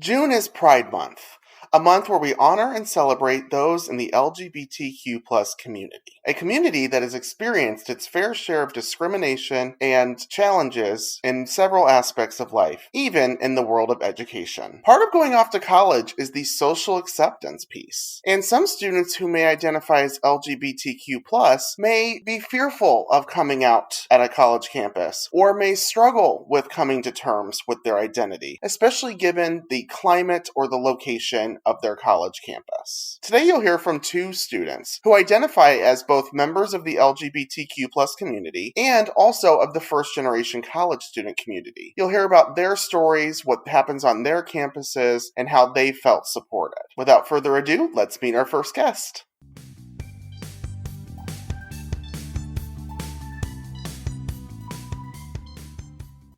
June is Pride Month, a month where we honor and celebrate those in the LGBTQ plus community, a community that has experienced its fair share of discrimination and challenges in several aspects of life, even in the world of education. Part of going off to college is the social acceptance piece, and some students who may identify as LGBTQ plus may be fearful of coming out at a college campus, or may struggle with coming to terms with their identity, especially given the climate or the location of their college campus. Today you'll hear from two students who identify as both members of the LGBTQ plus community and also of the first generation college student community. You'll hear about their stories, what happens on their campuses, and how they felt supported. Without further ado, let's meet our first guest.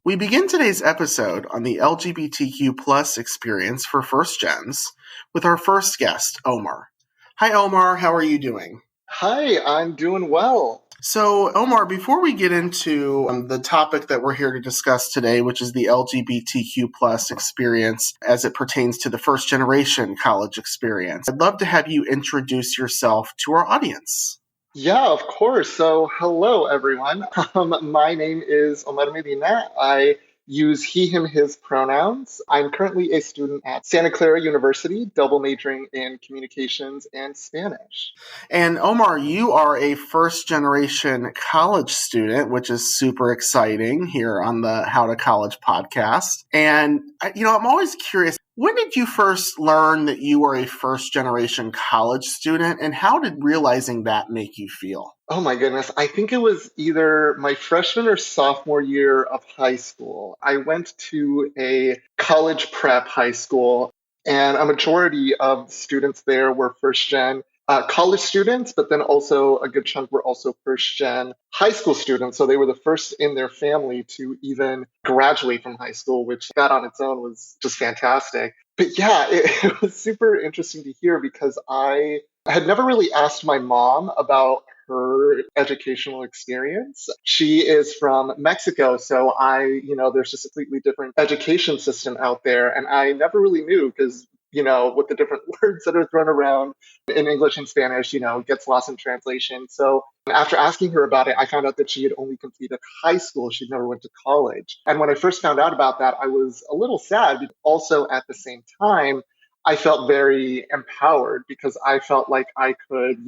We begin today's episode on the LGBTQ plus experience for first gens with our first guest, Omar. Hi, Omar. How are you doing? Hi, I'm doing well. So, Omar, before we get into the topic that we're here to discuss today, which is the LGBTQ plus experience as it pertains to the first generation college experience, I'd love to have you introduce yourself to our audience. Yeah, of course. So, hello, everyone. My name is Omar Medina. I use he, him, his pronouns. I'm currently a student at Santa Clara University, double majoring in communications and Spanish. And Omar, you are a first generation college student, which is super exciting here on the How to College podcast. And, I'm always curious, when did you first learn that you were a first generation college student, and how did realizing that make you feel? Oh my goodness. I think it was either my freshman or sophomore year of high school. I went to a college prep high school, and a majority of students there were first gen college students, but then also a good chunk were also first gen high school students. So they were the first in their family to even graduate from high school, which that on its own was just fantastic. But yeah, it was super interesting to hear because I had never really asked my mom about her educational experience. She is from Mexico, so there's just a completely different education system out there. And I never really knew because, with the different words that are thrown around in English and Spanish, gets lost in translation. So after asking her about it, I found out that she had only completed high school. She'd never went to college. And when I first found out about that, I was a little sad, but also at the same time, I felt very empowered because I felt like I could,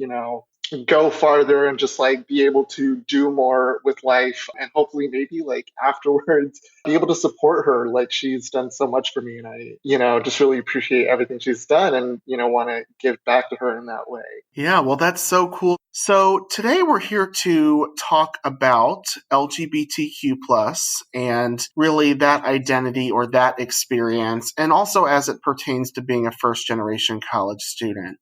go farther and just be able to do more with life and hopefully maybe afterwards be able to support her like she's done so much for me. And I, just really appreciate everything she's done and, want to give back to her in that way. Yeah, well, that's so cool. So today we're here to talk about LGBTQ plus and really that identity or that experience, and also as it pertains to being a first generation college student.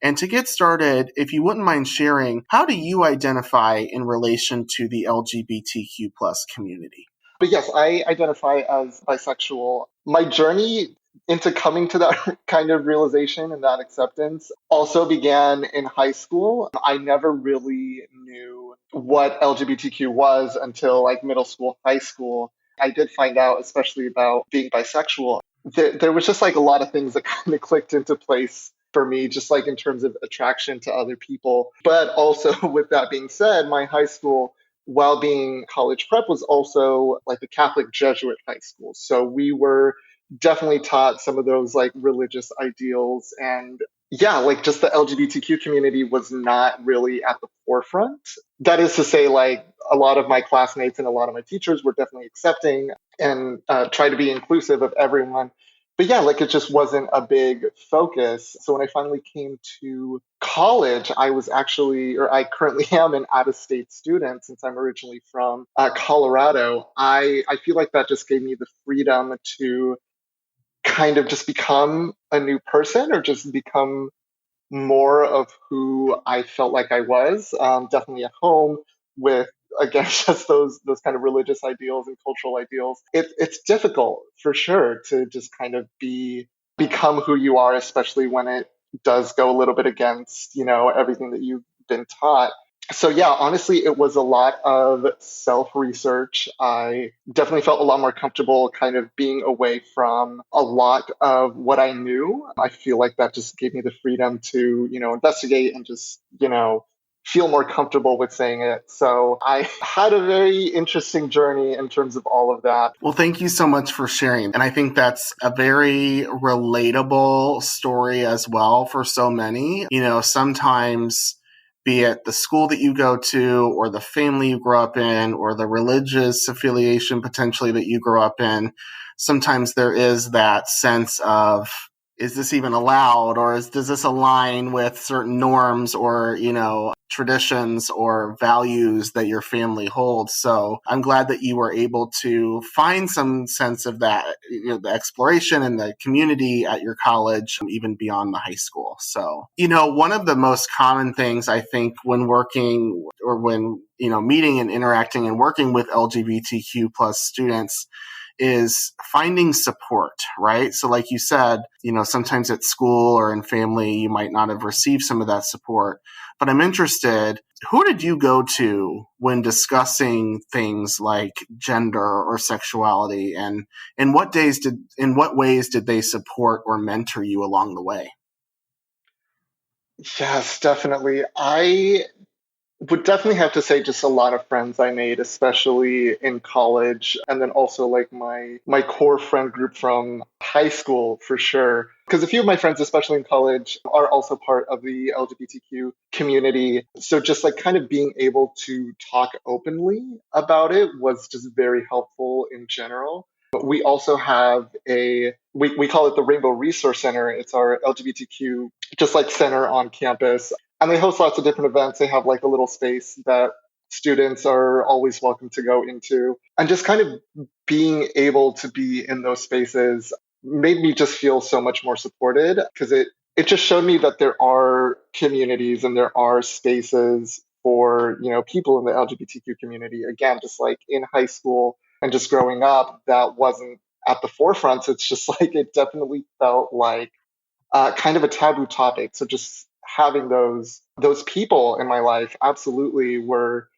And to get started, if you wouldn't mind sharing, how do you identify in relation to the LGBTQ plus community? But yes, I identify as bisexual. My journey into coming to that kind of realization and that acceptance also began in high school. I never really knew what LGBTQ was until middle school, high school. I did find out, especially about being bisexual. There was just a lot of things that kind of clicked into place for me, just in terms of attraction to other people. But also with that being said, my high school, while being college prep, was also a Catholic Jesuit high school. So we were definitely taught some of those religious ideals. And yeah, just the LGBTQ community was not really at the forefront. That is to say, a lot of my classmates and a lot of my teachers were definitely accepting and try to be inclusive of everyone. But yeah, it just wasn't a big focus. So when I finally came to college, I currently am an out-of-state student since I'm originally from Colorado. I feel like that just gave me the freedom to kind of just become a new person or just become more of who I felt like I was, definitely at home with, again, just those kind of religious ideals and cultural ideals. It's difficult for sure to just kind of become who you are, especially when it does go a little bit against, everything that you've been taught. So yeah, honestly, it was a lot of self-research. I definitely felt a lot more comfortable kind of being away from a lot of what I knew. I feel like that just gave me the freedom to, investigate and just, feel more comfortable with saying it. So I had a very interesting journey in terms of all of that. Well, thank you so much for sharing. And I think that's a very relatable story as well for so many. Sometimes, be it the school that you go to, or the family you grow up in, or the religious affiliation potentially that you grow up in, sometimes there is that sense of, is this even allowed, or does this align with certain norms or traditions or values that your family holds? So I'm glad that you were able to find some sense of that, the exploration and the community at your college, even beyond the high school. So one of the most common things I think when working or when meeting and interacting and working with LGBTQ plus students is finding support, right? So like you said, sometimes at school or in family, you might not have received some of that support. But I'm interested, who did you go to when discussing things like gender or sexuality, and in what ways did they support or mentor you along the way? Yes, definitely. I would definitely have to say just a lot of friends I made, especially in college, and then also like my core friend group from high school for sure. Because a few of my friends, especially in college, are also part of the LGBTQ community. So just like kind of being able to talk openly about it was just very helpful in general. But we also have we call it the Rainbow Resource Center. It's our LGBTQ just like center on campus. And they host lots of different events. They have like a little space that students are always welcome to go into. And just kind of being able to be in those spaces made me just feel so much more supported because it just showed me that there are communities and there are spaces for, people in the LGBTQ community. Again, just like in high school and just growing up, that wasn't at the forefront. So it's just like it definitely felt like kind of a taboo topic. So just having those people in my life absolutely were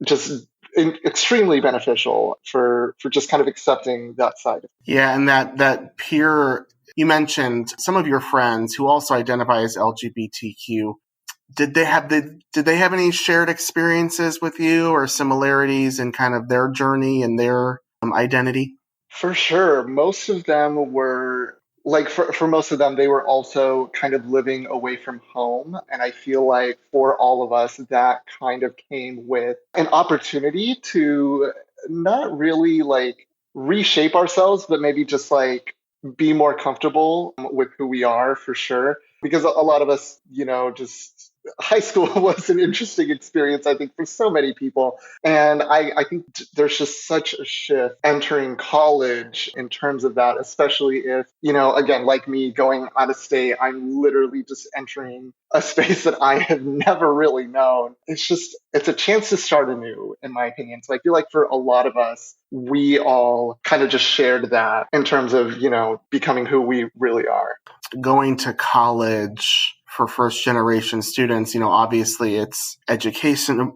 just extremely beneficial for just kind of accepting that side. Yeah, and that peer, you mentioned some of your friends who also identify as LGBTQ. Did they have any shared experiences with you or similarities in kind of their journey and their identity? For sure. Most of them were like for most of them, they were also kind of living away from home. And I feel like for all of us, that kind of came with an opportunity to not really like reshape ourselves, but maybe just like be more comfortable with who we are for sure. Because a lot of us, just high school was an interesting experience, I think, for so many people. And I think there's just such a shift entering college in terms of that, especially if, again, like me going out of state, I'm literally just entering a space that I have never really known. It's a chance to start anew, in my opinion. So I feel like for a lot of us, we all kind of just shared that in terms of, becoming who we really are. Going to college for first generation students, obviously it's education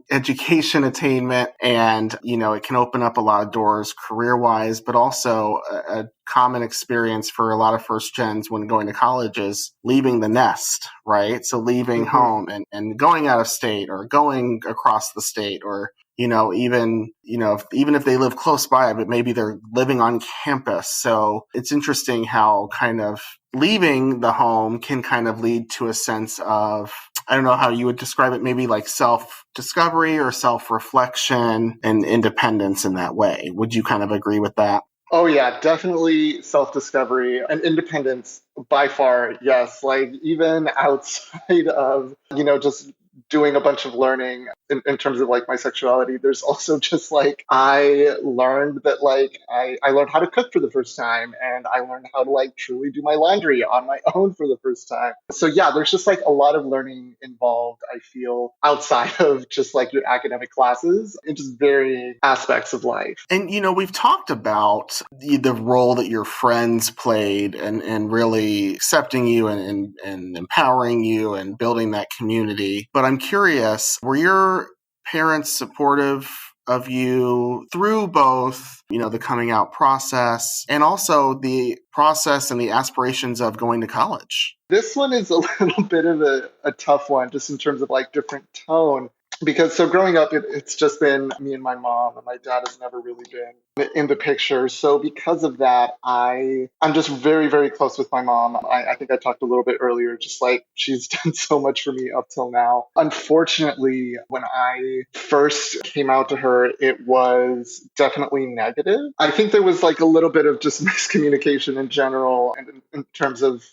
attainment, and, it can open up a lot of doors career wise, but also a common experience for a lot of first gens when going to college is leaving the nest, right? So leaving home and going out of state or going across the state, or even if they live close by, but maybe they're living on campus. So it's interesting how kind of leaving the home can kind of lead to a sense of, I don't know how you would describe it, maybe like self-discovery or self-reflection and independence in that way. Would you kind of agree with that? Oh yeah, definitely self-discovery and independence by far. Yes, like even outside of, just doing a bunch of learning in terms of like my sexuality, there's also just like I learned that like I learned how to cook for the first time, and I learned how to like truly do my laundry on my own for the first time. So yeah, there's just like a lot of learning involved, I feel, outside of just like your academic classes in just varying aspects of life. And, we've talked about the role that your friends played and really accepting you and empowering you and building that community. But but I'm curious, were your parents supportive of you through both, the coming out process and also the process and the aspirations of going to college? This one is a little bit of a tough one, just in terms of like different tone. Because so growing up, it's just been me and my mom, and my dad has never really been in the picture. So because of that, I'm just very, very close with my mom. I think I talked a little bit earlier, just like she's done so much for me up till now. Unfortunately, when I first came out to her, it was definitely negative. I think there was like a little bit of just miscommunication in general, and in terms of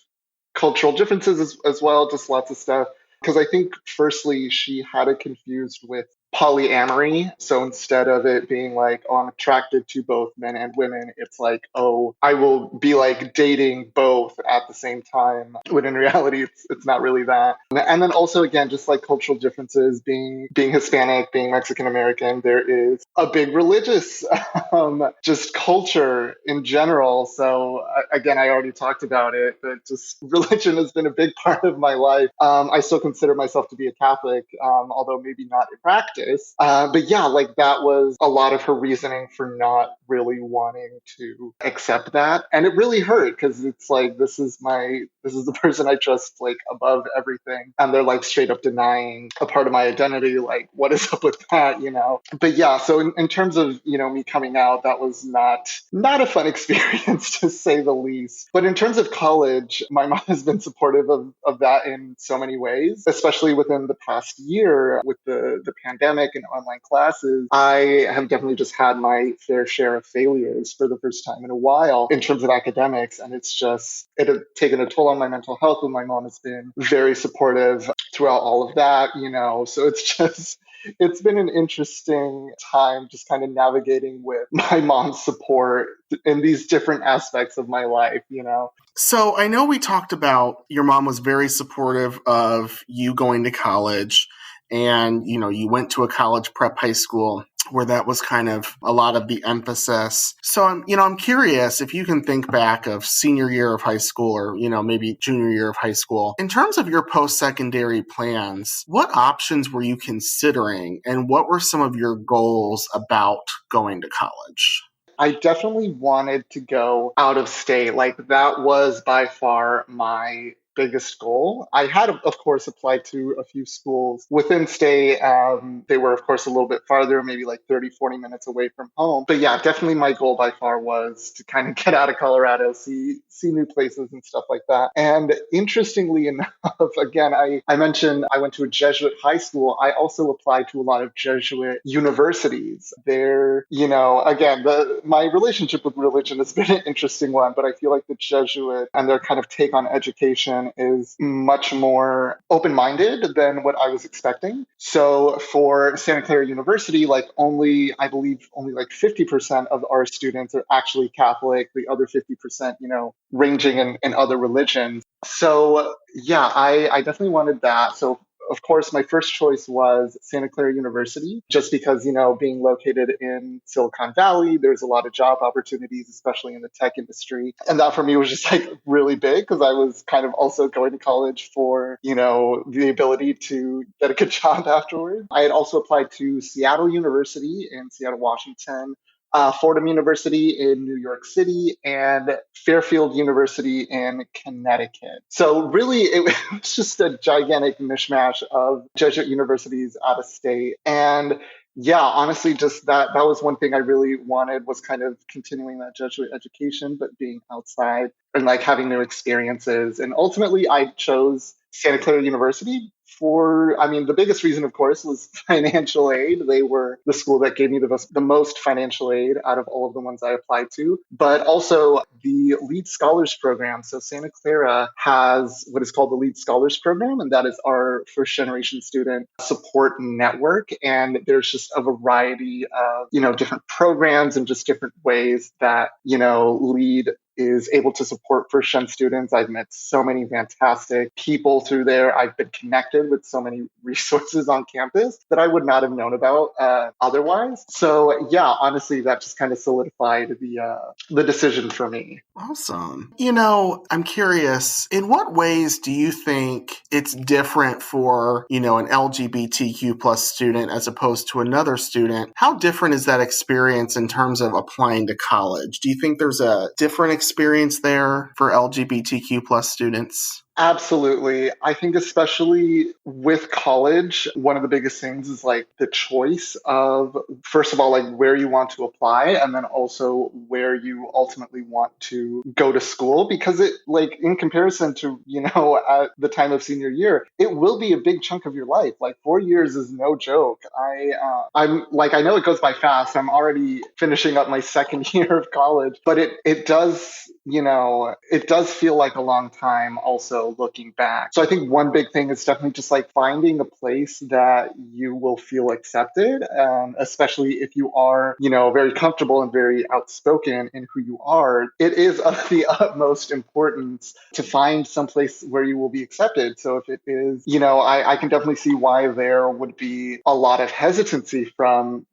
cultural differences as well, just lots of stuff. Because I think, firstly, she had it confused with polyamory. So instead of it being like, oh, I'm attracted to both men and women, it's like, oh, I will be like dating both at the same time. When in reality, it's not really that. And then also, again, just like cultural differences, being Hispanic, being Mexican American, there is a big religious just culture in general. So again, I already talked about it, but just religion has been a big part of my life. I still consider myself to be a Catholic, although maybe not in practice. But yeah, like that was a lot of her reasoning for not really wanting to accept that. And it really hurt because it's like, this is the person I trust like above everything. And they're like straight up denying a part of my identity. Like, what is up with that, But yeah, so in terms of, me coming out, that was not a fun experience to say the least. But in terms of college, my mom has been supportive of that in so many ways, especially within the past year with the pandemic and online classes. I have definitely just had my fair share of failures for the first time in a while in terms of academics. And it had taken a toll on my mental health, and my mom has been very supportive throughout all of that, So it's been an interesting time just kind of navigating with my mom's support in these different aspects of my life. So I know we talked about your mom was very supportive of you going to college, and, you went to a college prep high school where that was kind of a lot of the emphasis. So I'm curious if you can think back of senior year of high school, or, maybe junior year of high school. In terms of your post-secondary plans, what options were you considering, and what were some of your goals about going to college? I definitely wanted to go out of state. Like that was by far my biggest goal. I had, of course, applied to a few schools within state. They were, of course, a little bit farther, maybe like 30, 40 minutes away from home. But yeah, definitely my goal by far was to kind of get out of Colorado, see new places and stuff like that. And interestingly enough, again, I mentioned I went to a Jesuit high school. I also applied to a lot of Jesuit universities. There, again, my relationship with religion has been an interesting one, but I feel like the Jesuit and their kind of take on education is much more open-minded than what I was expecting. So for Santa Clara University, I believe only like 50% of our students are actually Catholic, the other 50%, ranging in other religions. So yeah, I definitely wanted that. So of course, my first choice was Santa Clara University, just because, being located in Silicon Valley, there's a lot of job opportunities, especially in the tech industry. And that for me was just like really big because I was kind of also going to college for, the ability to get a good job afterwards. I had also applied to Seattle University in Seattle, Washington, Fordham University in New York City, and Fairfield University in Connecticut. So really, it was just a gigantic mishmash of Jesuit universities out of state. And yeah, honestly, just that was one thing I really wanted, was kind of continuing that Jesuit education, but being outside and like having new experiences. And ultimately, I chose Santa Clara University the biggest reason, of course, was financial aid. They were the school that gave me the most financial aid out of all of the ones I applied to, but also the Lead Scholars Program. So Santa Clara has what is called the Lead Scholars Program, and that is our first generation student support network. And there's just a variety of, different programs and just different ways that, Lead is able to support first gen students. I've met so many fantastic people through there. I've been connected with so many resources on campus that I would not have known about otherwise. So yeah, honestly, that just kind of solidified the decision for me. Awesome. I'm curious, in what ways do you think it's different for, an LGBTQ plus student as opposed to another student? How different is that experience in terms of applying to college? Do you think there's a different experience there for LGBTQ plus students? Absolutely. I think especially with college, one of the biggest things is like the choice of, first of all, like where you want to apply and then also where you ultimately want to go to school. Because it, like, in comparison to, at the time of senior year, it will be a big chunk of your life. Like 4 years is no joke. I'm like, I know it goes by fast. I'm already finishing up my second year of college, but it does, it does feel like a long time also looking back. So I think one big thing is definitely just like finding a place that you will feel accepted, especially if you are, very comfortable and very outspoken in who you are. It is of the utmost importance to find some place where you will be accepted. So if it is, I can definitely see why there would be a lot of hesitancy from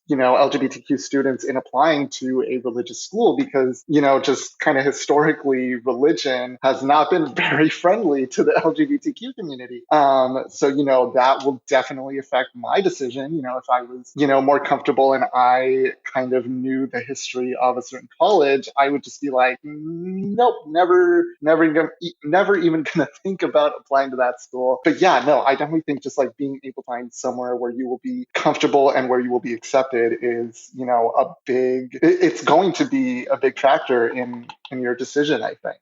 LGBTQ students in applying to a religious school because, just kind of historically, religion has not been very friendly to the LGBTQ community. So, that will definitely affect my decision. If I was, more comfortable and I kind of knew the history of a certain college, I would just be like, nope, never even gonna think about applying to that school. But yeah, no, I definitely think just like being able to find somewhere where you will be comfortable and where you will be accepted is, it's going to be a big factor in your decision, I think.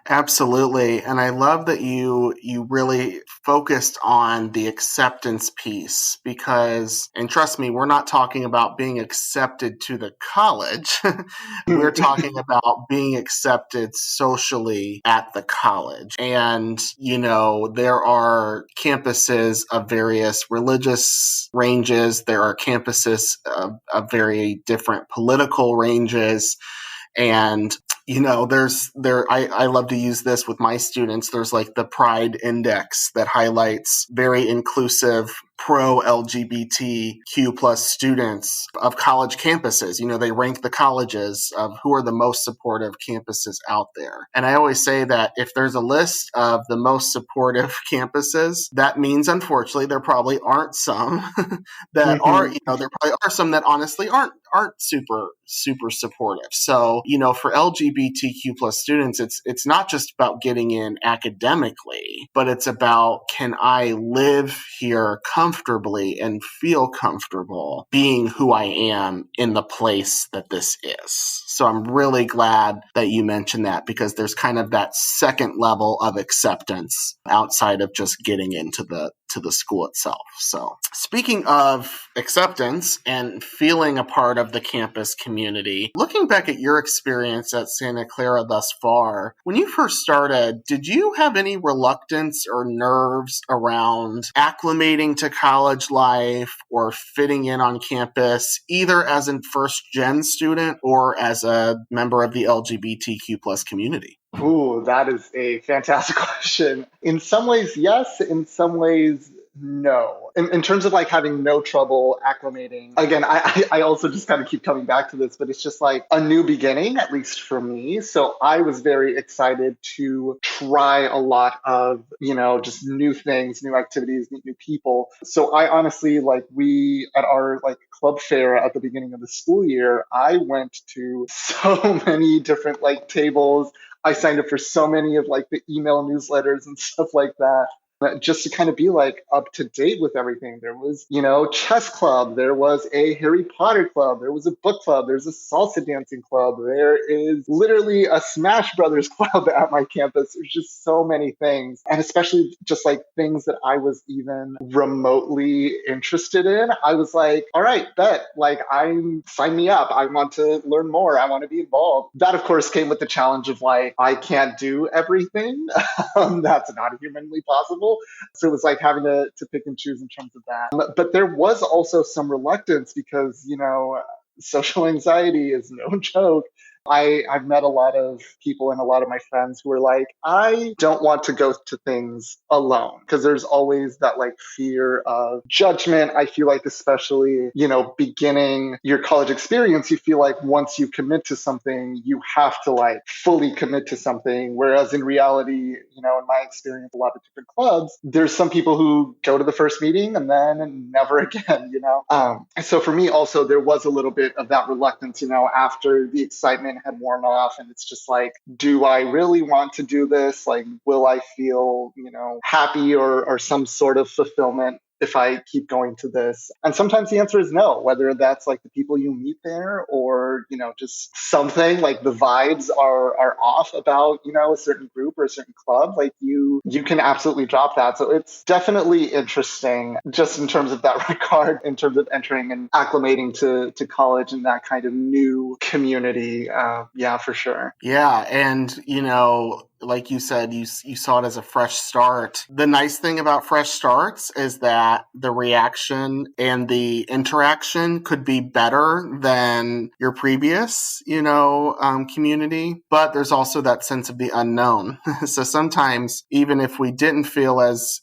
Absolutely. And I love that you really focused on the acceptance piece because, and trust me, we're not talking about being accepted to the college. We're talking about being accepted socially at the college. And, there are campuses of various religious ranges. There are campuses of very different political ranges. And I love to use this with my students. There's like the Pride Index that highlights very inclusive pro LGBTQ plus students of college campuses. They rank the colleges of who are the most supportive campuses out there. And I always say that if there's a list of the most supportive campuses, that means unfortunately there probably aren't some that are, there probably are some that honestly aren't super supportive. So, for LGBTQ plus students, it's not just about getting in academically, but it's about, can I live here comfortably and feel comfortable being who I am in the place that this is. So I'm really glad that you mentioned that because there's kind of that second level of acceptance outside of just getting into the school itself. So speaking of acceptance and feeling a part of the campus community, looking back at your experience at Santa Clara thus far, when you first started, did you have any reluctance or nerves around acclimating to college life or fitting in on campus, either as a first-gen student or as a member of the LGBTQ plus community? Ooh, that is a fantastic question. In some ways, yes. In some ways, no. In terms of like having no trouble acclimating, again, I also just kind of keep coming back to this, but it's just like a new beginning, at least for me. So I was very excited to try a lot of, just new things, new activities, meet new people. So I honestly, like we, at our like club fair at the beginning of the school year, I went to so many different like tables. I signed up for so many of like the email newsletters and stuff like that. Just to kind of be like up to date with everything. There was, chess club. There was a Harry Potter club. There was a book club. There's a salsa dancing club. There is literally a Smash Brothers club at my campus. There's just so many things. And especially just like things that I was even remotely interested in. I was like, all right, bet. Like sign me up. I want to learn more. I want to be involved. That of course came with the challenge of like, I can't do everything. That's not humanly possible. So it was like having to pick and choose in terms of that. But there was also some reluctance because, social anxiety is no joke. I've met a lot of people and a lot of my friends who are like, I don't want to go to things alone because there's always that like fear of judgment. I feel like, especially, beginning your college experience, you feel like once you commit to something, you have to like fully commit to something. Whereas in reality, in my experience, a lot of different clubs, there's some people who go to the first meeting and then never again. So for me also, there was a little bit of that reluctance, after the excitement had worn off, and it's just like, do I really want to do this? Like, will I feel, happy or some sort of fulfillment if I keep going to this? And sometimes the answer is no, whether that's like the people you meet there or, just something like the vibes are off about, a certain group or a certain club, like you can absolutely drop that. So it's definitely interesting just in terms of that regard, in terms of entering and acclimating to college and that kind of new community. Yeah, for sure. Yeah, and like you said, you saw it as a fresh start. The nice thing about fresh starts is that the reaction and the interaction could be better than your previous, community. But there's also that sense of the unknown. So sometimes, even if we didn't feel as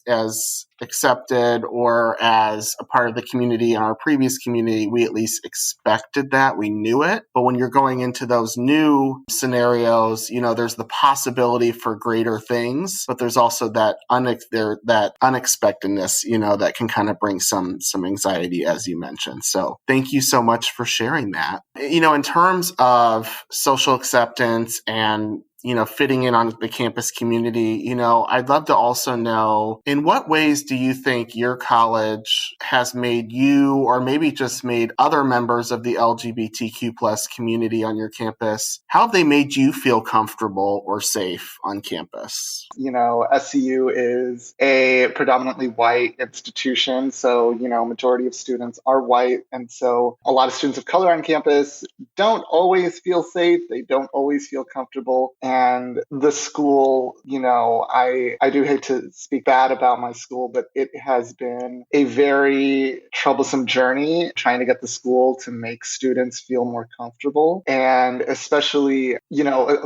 accepted or as a part of the community in our previous community, we at least expected that. We knew it. But when you're going into those new scenarios, there's the possibility for greater things, but there's also that unexpectedness, that can kind of bring some anxiety, as you mentioned. So thank you so much for sharing that. In terms of social acceptance and fitting in on the campus community, I'd love to also know, in what ways do you think your college has made you, or maybe just made other members of the LGBTQ plus community on your campus, how have they made you feel comfortable or safe on campus? SCU is a predominantly white institution. So, majority of students are white. And so a lot of students of color on campus don't always feel safe. They don't always feel comfortable. And the school, I do hate to speak bad about my school, but it has been a very troublesome journey trying to get the school to make students feel more comfortable. And especially,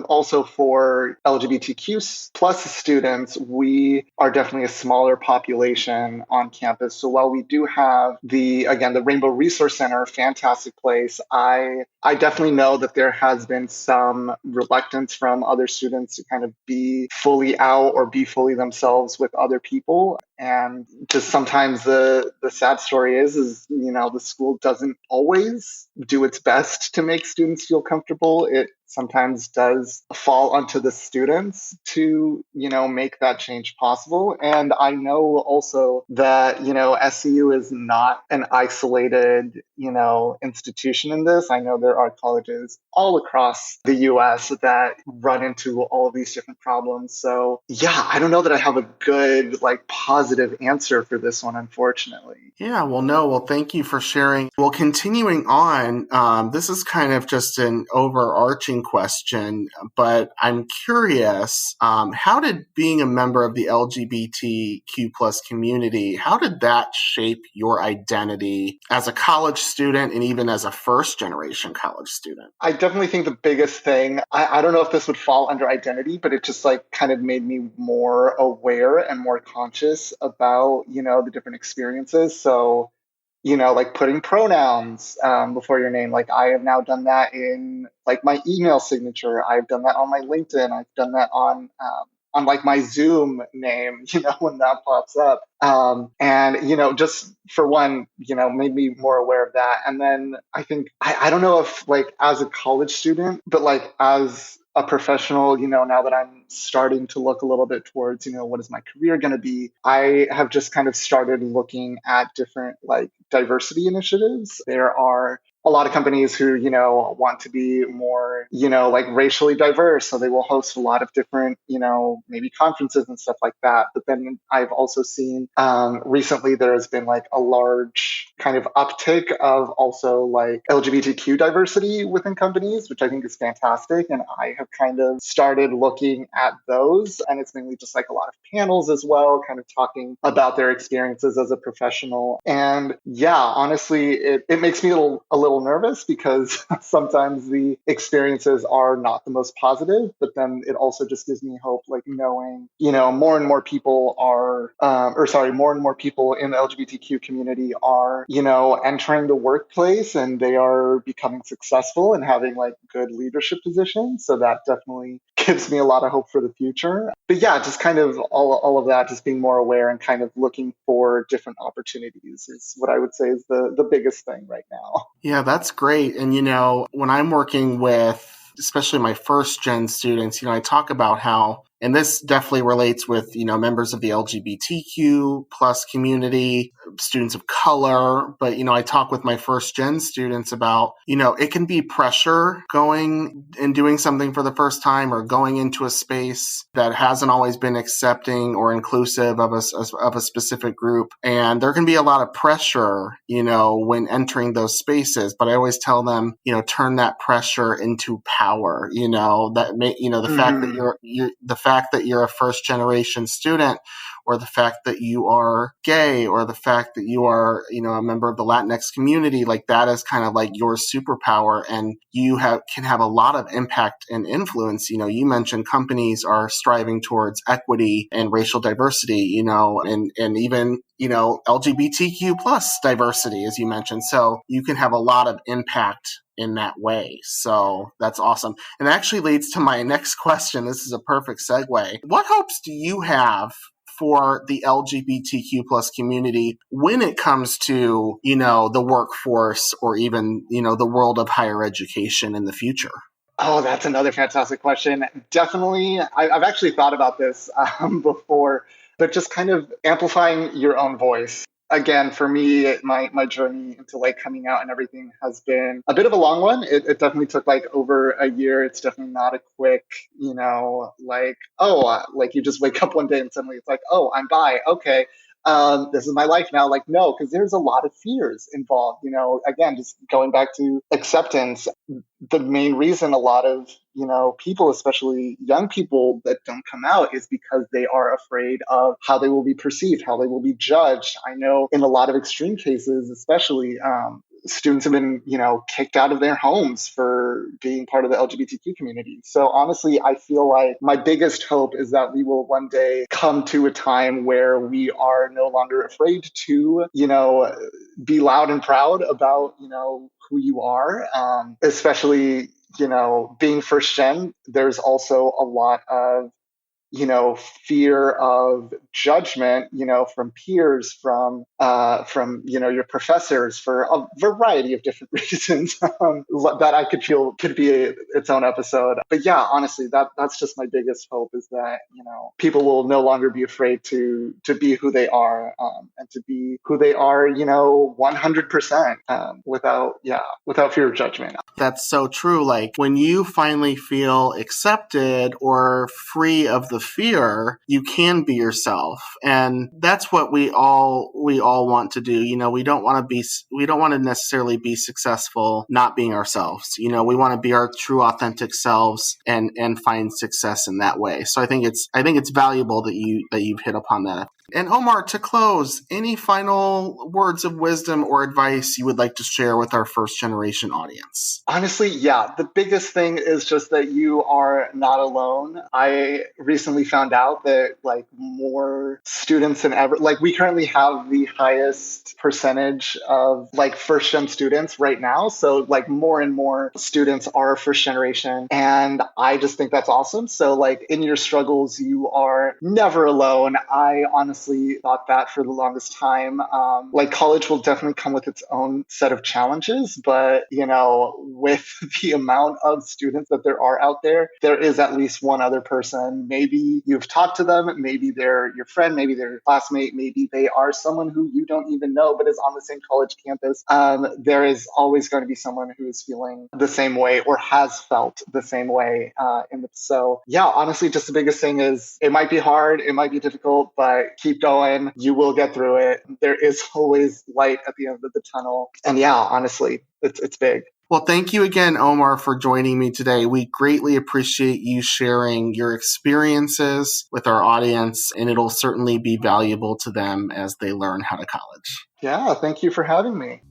also for LGBTQ plus students, we are definitely a smaller population on campus. So while we do have the Rainbow Resource Center, fantastic place, I definitely know that there has been some reluctance from other students to kind of be fully out or be fully themselves with other people. And just sometimes the sad story is, the school doesn't always do its best to make students feel comfortable. It sometimes does fall onto the students to, make that change possible. And I know also that, SCU is not an isolated, institution in this. I know there are colleges all across the US that run into all of these different problems. So yeah, I don't know that I have a good, positive answer for this one, unfortunately. Yeah, well, thank you for sharing. Well, continuing on, this is kind of just an overarching question, but I'm curious, how did being a member of the LGBTQ plus community, how did that shape your identity as a college student and even as a first generation college student? I definitely think the biggest thing, I don't know if this would fall under identity, but it just kind of made me more aware and more conscious about, the different experiences. So, putting pronouns before your name. Like, I have now done that in my email signature. I've done that on my LinkedIn. I've done that on my Zoom name, when that pops up. And, just for one, made me more aware of that. And then I think, I don't know if as a college student, but as a professional, now that I'm starting to look a little bit towards, what is my career going to be? I have just kind of started looking at different diversity initiatives. There are a lot of companies who, want to be more, racially diverse. So they will host a lot of different, maybe conferences and stuff like that. But then I've also seen recently there has been a large kind of uptick of also LGBTQ diversity within companies, which I think is fantastic. And I have kind of started looking at those. And it's mainly just a lot of panels as well, kind of talking about their experiences as a professional. And yeah, honestly, it makes me a little little nervous because sometimes the experiences are not the most positive, but then it also just gives me hope, like knowing, more and more people are, more and more people in the LGBTQ community are, entering the workplace and they are becoming successful and having like good leadership positions. So that definitely gives me a lot of hope for the future. But yeah, just kind of all of that, just being more aware and kind of looking for different opportunities is what I would say is the biggest thing right now. Yeah, that's great. And, when I'm working with especially my first gen students, I talk about how, and this definitely relates with, members of the LGBTQ plus community, students of color. But, I talk with my first gen students about, it can be pressure going and doing something for the first time or going into a space that hasn't always been accepting or inclusive of a specific group. And there can be a lot of pressure, when entering those spaces. But I always tell them, turn that pressure into power, the fact that the fact that you're a first generation student, or the fact that you are gay, or the fact that you are, a member of the Latinx community, like that is kind of like your superpower, and you can have a lot of impact and influence. You mentioned companies are striving towards equity and racial diversity, and even, LGBTQ plus diversity, as you mentioned. So you can have a lot of impact in that way. So that's awesome. And that actually leads to my next question. This is a perfect segue. What hopes do you have for the LGBTQ plus community when it comes to, the workforce or even, the world of higher education in the future? Oh, that's another fantastic question. Definitely, I've actually thought about this before, but just kind of amplifying your own voice. Again, for me, my journey into like coming out and everything has been a bit of a long one. It definitely took like over a year. It's definitely not a quick, like you just wake up one day and suddenly it's like, oh, I'm bi. Okay. This is my life now. Like, no, because there's a lot of fears involved. Again, just going back to acceptance, the main reason a lot of, people, especially young people that don't come out is because they are afraid of how they will be perceived, how they will be judged. I know in a lot of extreme cases, especially, students have been, kicked out of their homes for being part of the LGBTQ community. So honestly, I feel like my biggest hope is that we will one day come to a time where we are no longer afraid to, be loud and proud about, who you are, especially, being first gen. There's also a lot of fear of judgment, from peers, from your professors for a variety of different reasons that I could feel could be its own episode. But yeah, honestly, that's just my biggest hope is that, people will no longer be afraid to be who they are, and to be who they are, 100%, without fear of judgment. That's so true. Like when you finally feel accepted or free of the fear, you can be yourself. And that's what we all want to do. We don't want to necessarily be successful not being ourselves. We want to be our true authentic selves and find success in that way. So I think it's valuable that you've hit upon that. And Omar, to close, any final words of wisdom or advice you would like to share with our first generation audience? Honestly, yeah, the biggest thing is just that you are not alone. I recently found out that like more students than ever, like we currently have the highest percentage of like first gen students right now. So like more and more students are first generation. And I just think that's awesome. So like in your struggles, you are never alone. I honestly thought that for the longest time. Like college will definitely come with its own set of challenges, but with the amount of students that there are out there, there is at least one other person. Maybe you've talked to them, maybe they're your friend, maybe they're your classmate, maybe they are someone who you don't even know but is on the same college campus. There is always going to be someone who is feeling the same way or has felt the same way. So yeah, honestly, just the biggest thing is it might be hard, it might be difficult, but keep going. You will get through it. There is always light at the end of the tunnel. And yeah, honestly, it's big. Well, thank you again, Omar, for joining me today. We greatly appreciate you sharing your experiences with our audience, and it'll certainly be valuable to them as they learn how to college. Yeah, thank you for having me.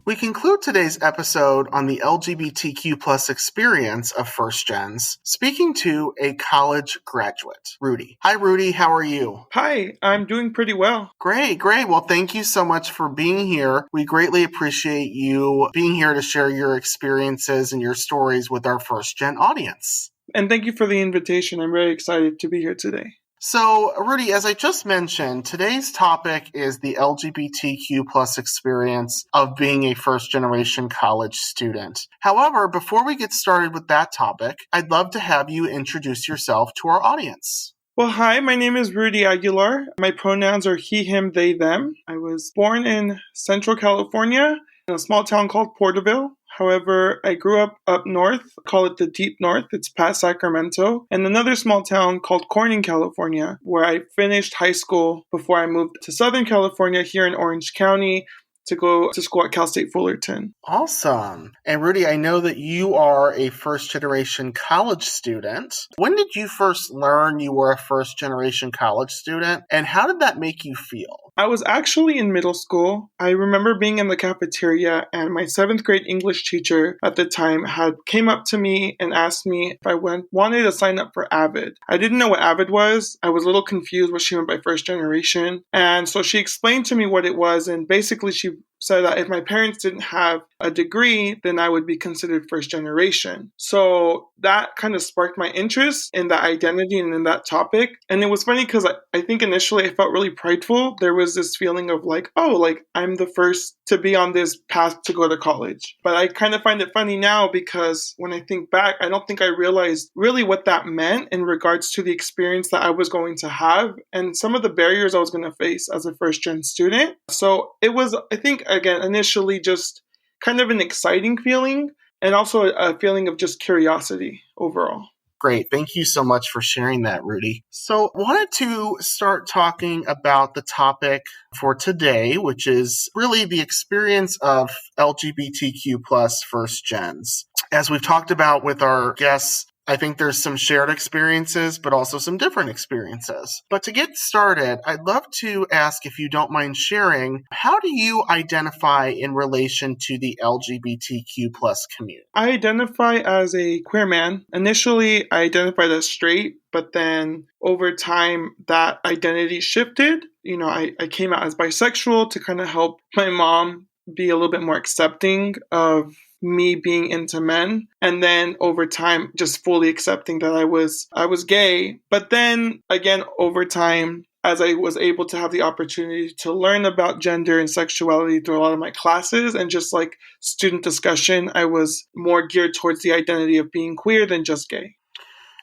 We conclude today's episode on the LGBTQ plus experience of First Gens, speaking to a college graduate, Rudy. Hi, Rudy. How are you? Hi, I'm doing pretty well. Great. Well, thank you so much for being here. We greatly appreciate you being here to share your experiences and your stories with our First Gen audience. And thank you for the invitation. I'm very excited to be here today. So, Rudy, as I just mentioned, today's topic is the LGBTQ plus experience of being a first-generation college student. However, before we get started with that topic, I'd love to have you introduce yourself to our audience. Well, hi, my name is Rudy Aguilar. My pronouns are he, him, they, them. I was born in Central California in a small town called Porterville. However, I grew up north, call it the Deep North. It's past Sacramento, and another small town called Corning, California, where I finished high school before I moved to Southern California here in Orange County to go to school at Cal State Fullerton. Awesome. And Rudy, I know that you are a first-generation college student. When did you first learn you were a first-generation college student, and how did that make you feel? I was actually in middle school. I remember being in the cafeteria, and my 7th grade English teacher at the time came up to me and asked me if I wanted to sign up for AVID. I didn't know what AVID was. I was a little confused what she meant by first generation. And so she explained to me what it was, and basically she said that if my parents didn't have a degree, then I would be considered first generation. So that kind of sparked my interest in that identity and in that topic. And it was funny because I think initially I felt really prideful. There was this feeling of like, oh, like I'm the first to be on this path to go to college. But I kind of find it funny now because when I think back, I don't think I realized really what that meant in regards to the experience that I was going to have and some of the barriers I was going to face as a first gen student. So it was, I think, again, initially just kind of an exciting feeling and also a feeling of just curiosity overall. Great. Thank you so much for sharing that, Rudy. So I wanted to start talking about the topic for today, which is really the experience of LGBTQ plus first gens. As we've talked about with our guests, I think there's some shared experiences, but also some different experiences. But to get started, I'd love to ask if you don't mind sharing, how do you identify in relation to the LGBTQ plus community? I identify as a queer man. Initially, I identified as straight, but then over time, that identity shifted. You know, I came out as bisexual to kind of help my mom be a little bit more accepting of me being into men, and then over time just fully accepting that I was gay. But then again, over time, as I was able to have the opportunity to learn about gender and sexuality through a lot of my classes and just like student discussion, I was more geared towards the identity of being queer than just gay.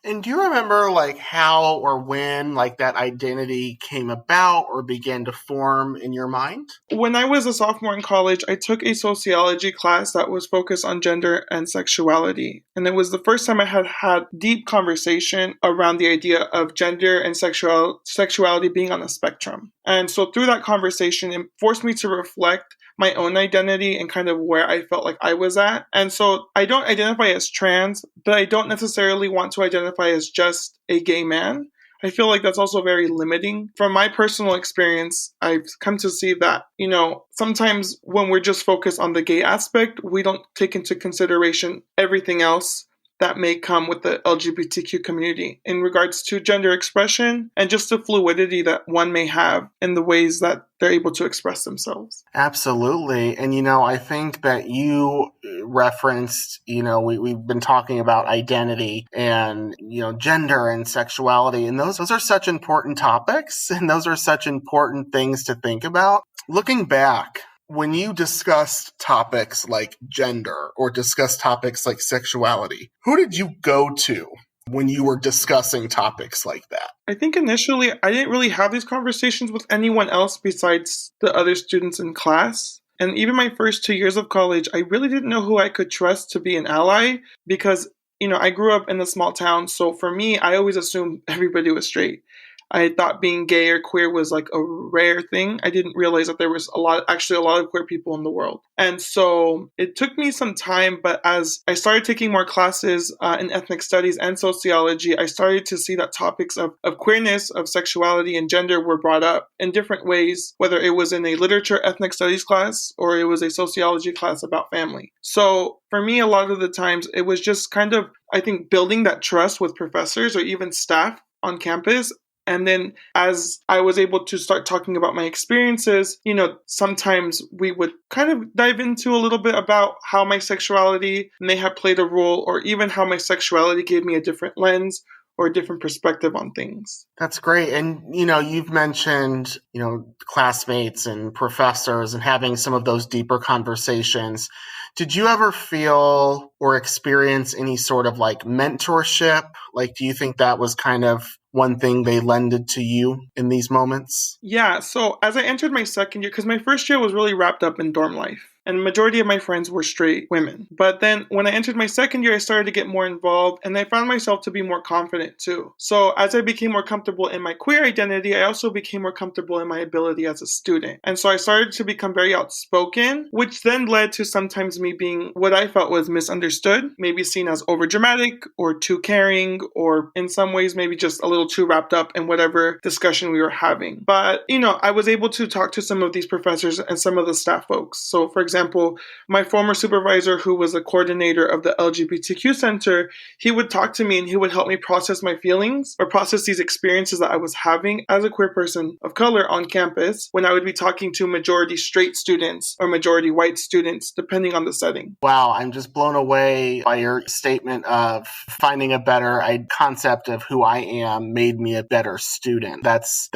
And do you remember like how or when like that identity came about or began to form in your mind? When I was a sophomore in college, I took a sociology class that was focused on gender and sexuality. And it was the first time I had deep conversation around the idea of gender and sexuality being on a spectrum. And so through that conversation, it forced me to reflect my own identity and kind of where I felt like I was at. And so I don't identify as trans, but I don't necessarily want to identify as just a gay man. I feel like that's also very limiting. From my personal experience, I've come to see that, you know, sometimes when we're just focused on the gay aspect, we don't take into consideration everything else that may come with the LGBTQ community in regards to gender expression and just the fluidity that one may have in the ways that they're able to express themselves. Absolutely. And, you know, I think that you referenced, you know, we've been talking about identity and, you know, gender and sexuality. And those are such important topics and those are such important things to think about. Looking back, when you discussed topics like gender or discussed topics like sexuality, who did you go to when you were discussing topics like that? I think initially I didn't really have these conversations with anyone else besides the other students in class. And even my first 2 years of college, I really didn't know who I could trust to be an ally because, you know, I grew up in a small town. So for me, I always assumed everybody was straight. I thought being gay or queer was like a rare thing. I didn't realize that there was a lot of queer people in the world. And so it took me some time, but as I started taking more classes in ethnic studies and sociology, I started to see that topics of queerness, of sexuality and gender were brought up in different ways, whether it was in a literature ethnic studies class or it was a sociology class about family. So for me, a lot of the times it was just kind of, I think, building that trust with professors or even staff on campus. And then as I was able to start talking about my experiences, sometimes we would kind of dive into a little bit about how my sexuality may have played a role, or even how my sexuality gave me a different lens or a different perspective on things. That's great. And, you've mentioned, classmates and professors and having some of those deeper conversations. Did you ever feel or experience any sort of like mentorship? Like, do you think that was kind of one thing they lended to you in these moments? Yeah. So as I entered my second year, because my first year was really wrapped up in dorm life, and the majority of my friends were straight women. But then when I entered my second year, I started to get more involved, and I found myself to be more confident too. So as I became more comfortable in my queer identity, I also became more comfortable in my ability as a student. And so I started to become very outspoken, which then led to sometimes me being what I felt was misunderstood, maybe seen as overdramatic or too caring, or in some ways maybe just a little too wrapped up in whatever discussion we were having. But, I was able to talk to some of these professors and some of the staff folks. So for example, my former supervisor, who was the coordinator of the LGBTQ center, he would talk to me and he would help me process my feelings or process these experiences that I was having as a queer person of color on campus when I would be talking to majority straight students or majority white students, depending on the setting. Wow, I'm just blown away by your statement of finding a better concept of who I am made me a better student. That's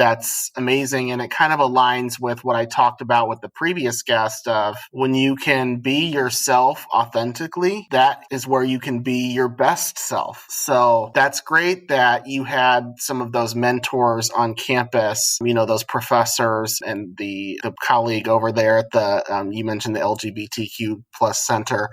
amazing, and it kind of aligns with what I talked about with the previous guest of when you can be yourself authentically, that is where you can be your best self. So that's great that you had some of those mentors on campus, those professors and the colleague over there at the, you mentioned the LGBTQ plus center.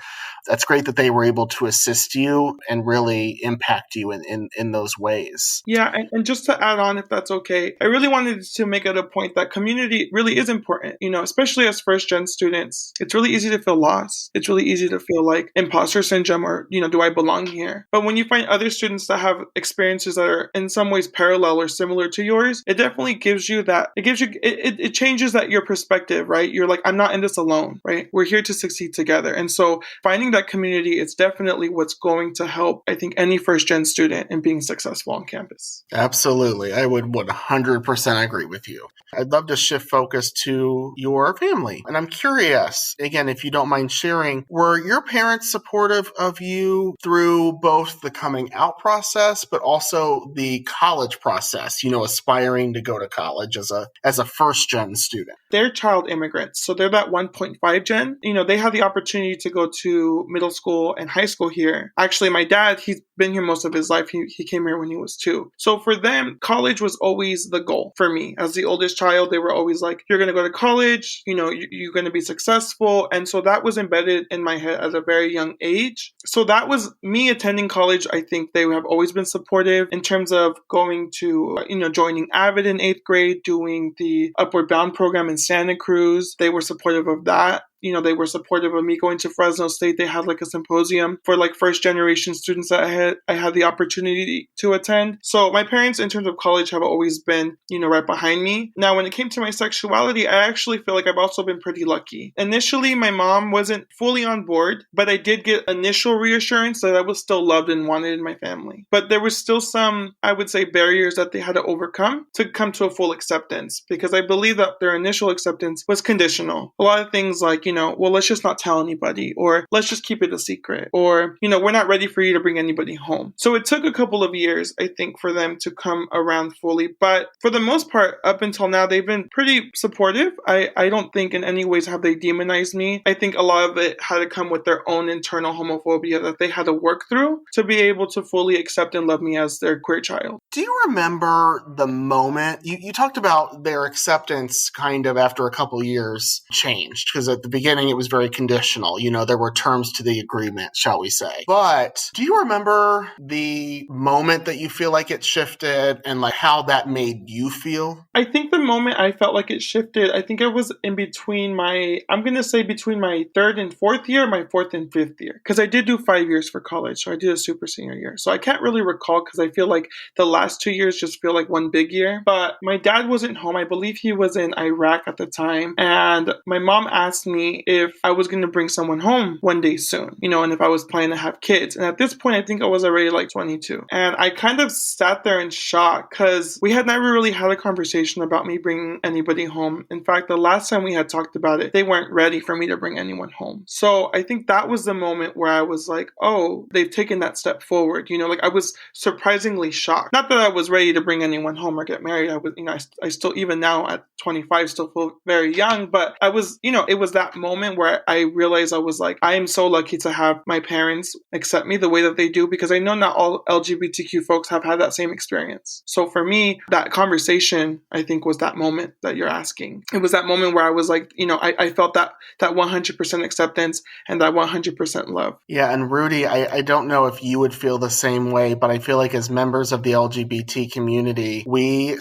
That's great that they were able to assist you and really impact you in those ways. Yeah, and just to add on, if that's okay, I really wanted to make it a point that community really is important, especially as first-gen students. It's really easy to feel lost. It's really easy to feel like imposter syndrome or, do I belong here? But when you find other students that have experiences that are in some ways parallel or similar to yours, it definitely gives you that, it changes that your perspective, right? You're like, I'm not in this alone, right? We're here to succeed together. And so finding that community is definitely what's going to help, I think, any first-gen student in being successful on campus. Absolutely. I would 100% agree with you. I'd love to shift focus to your family. And I'm curious, again, if you don't mind sharing, were your parents supportive of you through both the coming out process, but also the college process, aspiring to go to college as a first gen student? They're child immigrants. So they're that 1.5 gen. They have the opportunity to go to middle school and high school here. Actually, my dad, he's been here most of his life. He came here when he was 2. So for them, college was always the goal. For me, as the oldest child, they were always like, you're going to go to college, you're going to be successful. And so that was embedded in my head at a very young age. So that was me attending college. I think they have always been supportive in terms of going to, joining AVID in 8th grade, doing the Upward Bound program in Santa Cruz. They were supportive of that. They were supportive of me going to Fresno State. They had like a symposium for like first generation students that I had the opportunity to attend. So my parents in terms of college have always been, right behind me. Now, when it came to my sexuality, I actually feel like I've also been pretty lucky. Initially, my mom wasn't fully on board, but I did get initial reassurance that I was still loved and wanted in my family. But there was still some, I would say, barriers that they had to overcome to come to a full acceptance, because I believe that their initial acceptance was conditional. A lot of things like, well, let's just not tell anybody, or let's just keep it a secret, or, we're not ready for you to bring anybody home. So it took a couple of years, I think, for them to come around fully. But for the most part, up until now, they've been pretty supportive. I don't think in any ways have they demonized me. I think a lot of it had to come with their own internal homophobia that they had to work through to be able to fully accept and love me as their queer child. Do you remember the moment you talked about their acceptance kind of after a couple years changed? Because at the beginning, it was very conditional. There were terms to the agreement, shall we say. But do you remember the moment that you feel like it shifted and like how that made you feel? I think the moment I felt like it shifted, I think it was in between I'm going to say between my third and fourth year, my fourth and fifth year. Because I did do 5 years for college. So I did a super senior year. So I can't really recall because I feel like the last 2 years just feel like one big year. But my dad wasn't home. I believe he was in Iraq at the time. And my mom asked me if I was going to bring someone home one day soon, and if I was planning to have kids. And at this point, I think I was already like 22. And I kind of sat there in shock because we had never really had a conversation about me bringing anybody home. In fact, the last time we had talked about it, they weren't ready for me to bring anyone home. So I think that was the moment where I was like, oh, they've taken that step forward. Like I was surprisingly shocked. Not that I was ready to bring anyone home or get married. I was, I still, even now at 25, still feel very young, but I was, it was that moment where I realized I was like, I am so lucky to have my parents accept me the way that they do, because I know not all LGBTQ folks have had that same experience. So for me, that conversation, I think, was that moment that you're asking. It was that moment where I was like, I felt that 100% acceptance and that 100% love. Yeah, and Rudy, I don't know if you would feel the same way, but I feel like as members of the LGBT community, we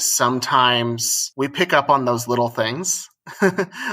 pick up on those little things.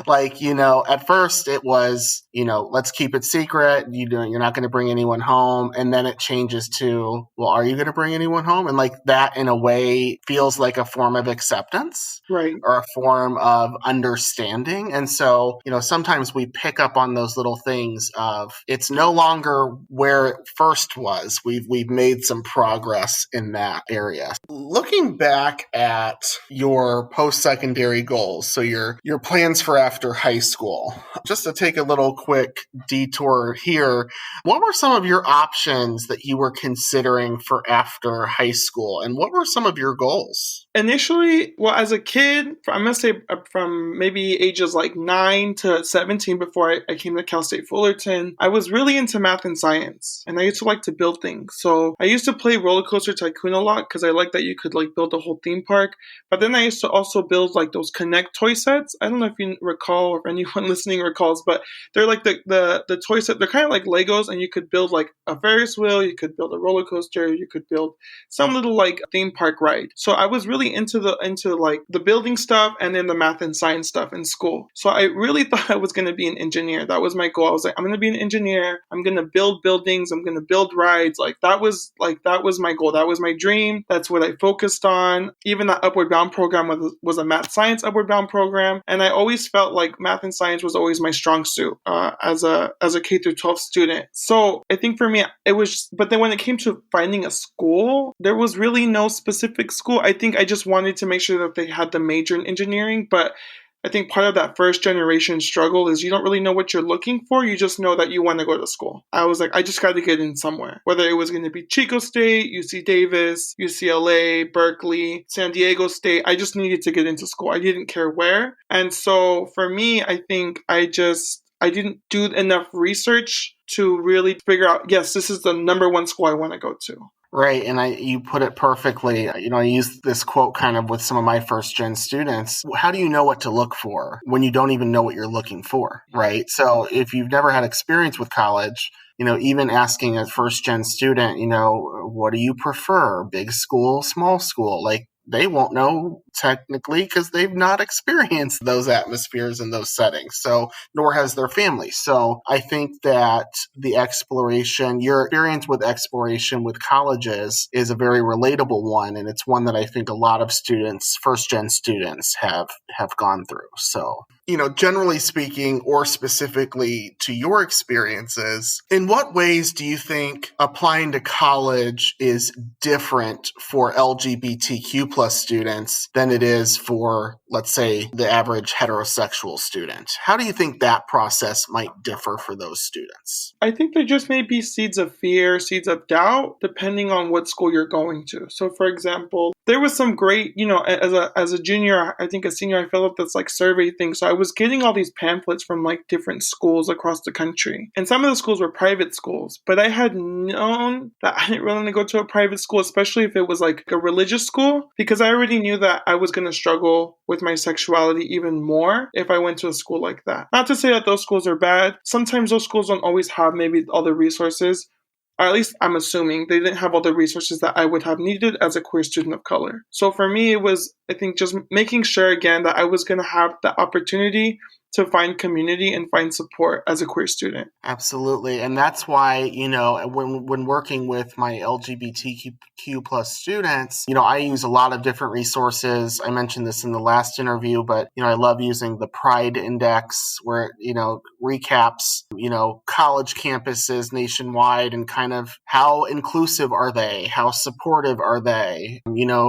Like, at first it was, let's keep it secret. You're not going to bring anyone home. And then it changes to, well, are you going to bring anyone home? And like that in a way feels like a form of acceptance, right, or a form of understanding. And so, sometimes we pick up on those little things of it's no longer where it first was. We've made some progress in that area. Looking back at your post-secondary goals, so your plans for after high school. Just to take a little quick detour here, what were some of your options that you were considering for after high school, and what were some of your goals? Initially, well, as a kid, I'm going to say from maybe ages like 9 to 17 before I came to Cal State Fullerton, I was really into math and science, and I used to like to build things. So I used to play Roller Coaster Tycoon a lot because I liked that you could like build a whole theme park. But then I used to also build like those Connect toy sets. I don't know if you recall or if anyone listening recalls, but they're like the toy set. They're kind of like Legos, and you could build like a Ferris wheel, you could build a roller coaster, you could build some little like theme park ride. So I was really into like the building stuff and then the math and science stuff in school. So I really thought I was going to be an engineer. That was my goal. I was like, I'm going to be an engineer. I'm going to build buildings. I'm going to build rides. That was my goal. That was my dream. That's what I focused on. Even that Upward Bound program was a math science Upward Bound program. And I always felt like math and science was always my strong suit as a K through 12 student. So I think for me, but then when it came to finding a school, there was really no specific school. I think I just wanted to make sure that they had the major in engineering, but I think part of that first generation struggle is you don't really know what you're looking for. You just know that you want to go to school. I was like, I just got to get in somewhere. Whether it was going to be Chico State, UC Davis, UCLA, Berkeley, San Diego State, I just needed to get into school. I didn't care where. And so for me, I think I didn't do enough research to really figure out, yes, this is the number one school I want to go to. Right, and you put it perfectly. I use this quote kind of with some of my first-gen students. How do you know what to look for when you don't even know what you're looking for, right? So if you've never had experience with college, even asking a first-gen student, what do you prefer, big school, small school? Like, they won't know technically because they've not experienced those atmospheres and those settings. So, nor has their family. So I think that your experience with exploration with colleges is a very relatable one. And it's one that I think a lot of students, first-gen students have gone through. So, generally speaking, or specifically to your experiences, in what ways do you think applying to college is different for LGBTQ plus students than it is for, let's say, the average heterosexual student? How do you think that process might differ for those students? I think there just may be seeds of fear, seeds of doubt, depending on what school you're going to. So, for example, there was some great, as a junior, I think a senior, I filled up this like survey thing. So I was getting all these pamphlets from like different schools across the country. And some of the schools were private schools, but I had known that I didn't really want to go to a private school, especially if it was like a religious school, because I already knew that I was going to struggle with my sexuality even more if I went to a school like that. Not to say that those schools are bad. Sometimes those schools don't always have maybe all the resources, or at least I'm assuming they didn't have all the resources that I would have needed as a queer student of color. So for me, it was, I think, just making sure again that I was going to have the opportunity to find community and find support as a queer student. Absolutely. And that's why, when working with my LGBTQ plus students, I use a lot of different resources. I mentioned this in the last interview, but, I love using the Pride Index where, recaps, college campuses nationwide and kind of how inclusive are they? How supportive are they?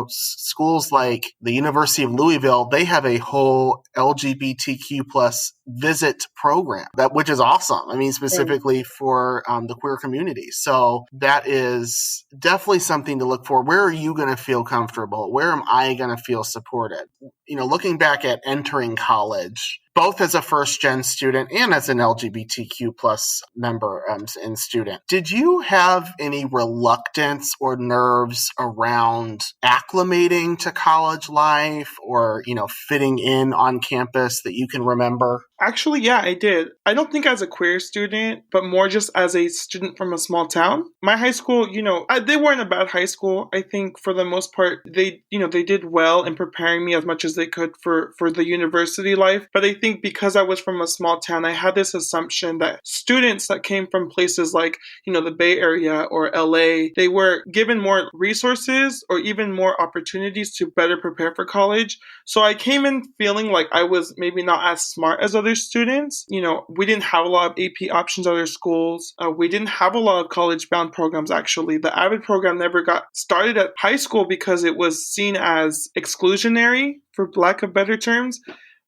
Schools like the University of Louisville, they have a whole LGBTQ plus visit program, which is awesome. I mean, specifically for the queer community. So that is definitely something to look for. Where are you going to feel comfortable? Where am I going to feel supported? Looking back at entering college, both as a first-gen student and as an LGBTQ plus member and student, did you have any reluctance or nerves around acclimating to college life or, fitting in on campus that you can remember? Actually, yeah, I did. I don't think as a queer student, but more just as a student from a small town. My high school, they weren't a bad high school. I think for the most part, they did well in preparing me as much as they could for the university life. But I think because I was from a small town, I had this assumption that students that came from places like, the Bay Area or LA, they were given more resources or even more opportunities to better prepare for college. So I came in feeling like I was maybe not as smart as other students. We didn't have a lot of AP options at other schools. We didn't have a lot of college-bound programs, actually. The AVID program never got started at high school because it was seen as exclusionary, for lack of better terms.